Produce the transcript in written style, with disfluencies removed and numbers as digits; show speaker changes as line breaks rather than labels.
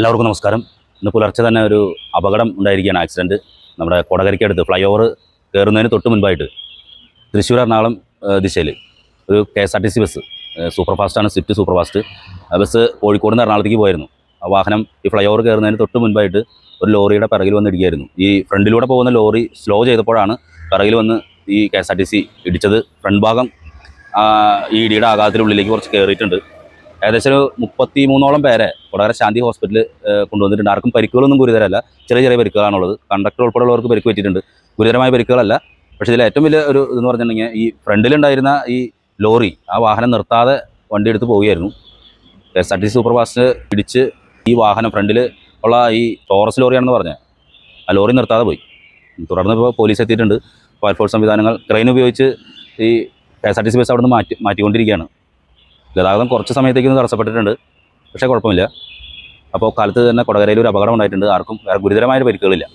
എല്ലാവർക്കും നമസ്കാരം. ഇന്ന് പുലർച്ചെ തന്നെ ഒരു അപകടം ഉണ്ടായിരിക്കുകയാണ്. ആക്സിഡൻറ്റ് നമ്മുടെ കൊടകരയ്ക്കടുത്ത് ഫ്ലൈ ഓവർ കയറുന്നതിന് തൊട്ട് മുൻപായിട്ട് തൃശ്ശൂർ എറണാകുളം ദിശയിൽ ഒരു KSRTC ബസ്, സൂപ്പർ ഫാസ്റ്റാണ്, swift super fast. Bus Kozhikode നിന്ന് എറണാകുളത്തേക്ക് പോയിരുന്നു. ആ വാഹനം ഈ ഫ്ലൈ ഓവർ കയറുന്നതിന് തൊട്ട് മുൻപായിട്ട് ഒരു ലോറിയുടെ പിറകിൽ വന്ന് ഇടിക്കുകയായിരുന്നു. ഈ ഫ്രണ്ടിലൂടെ പോകുന്ന ലോറി സ്ലോ ചെയ്തപ്പോഴാണ് പിറകിൽ വന്ന് ഈ KSRTC ഇടിച്ചത്. ഫ്രണ്ട് ഭാഗം ഈ ഇടിയുടെ ആഘാതത്തിനുള്ളിലേക്ക് കുറച്ച് കയറിയിട്ടുണ്ട്. ഏകദേശം 33ഓളം പേരെ കൊടകര ശാന്തി ഹോസ്പിറ്റലിൽ കൊണ്ടുവന്നിട്ടുണ്ട്. ആർക്കും പരിക്കുകളൊന്നും ഗുരുതരമല്ല, ചെറിയ ചെറിയ പരിക്കുകളാണുള്ളത്. കണ്ടക്ടർ ഉൾപ്പെടെയുള്ളവർക്ക് പരിക്ക് പറ്റിയിട്ടുണ്ട്. ഗുരുതരമായ പരിക്കുകളല്ല. പക്ഷേ ഇതിൽ ഏറ്റവും വലിയ ഒരു ഇതെന്ന് പറഞ്ഞിട്ടുണ്ടെങ്കിൽ ഈ ഫ്രണ്ടിലുണ്ടായിരുന്ന ഈ ലോറി ആ വാഹനം നിർത്താതെ വണ്ടി എടുത്ത് പോവുകയായിരുന്നു. KSRTC സൂപ്പർ ഫാസ്റ്റ് ഇടിച്ച് ഈ വാഹനം ഫ്രണ്ടിൽ ഉള്ള ഈ ടോറസ് ലോറിയാണെന്ന് പറഞ്ഞത്, ആ ലോറി നിർത്താതെ പോയി. തുടർന്ന് ഇപ്പോൾ പോലീസ് എത്തിയിട്ടുണ്ട്. ഫയർഫോഴ്സ് സംവിധാനങ്ങൾ ക്രെയിൻ ഉപയോഗിച്ച് ഈ KSRTC ബസ് അവിടെ നിന്ന് മാറ്റിക്കൊണ്ടിരിക്കുകയാണ്. ഗതാഗതം കുറച്ച് സമയത്തേക്കൊന്ന് തടസ്സപ്പെട്ടിട്ടുണ്ട്, പക്ഷേ കുഴപ്പമില്ല. അപ്പോൾ കാലത്ത് തന്നെ കൊടകരയിൽ ഒരു അപകടം ഉണ്ടായിട്ടുണ്ട്. ആർക്കും വേറെ ഗുരുതരമായ പരിക്കുകളില്ല.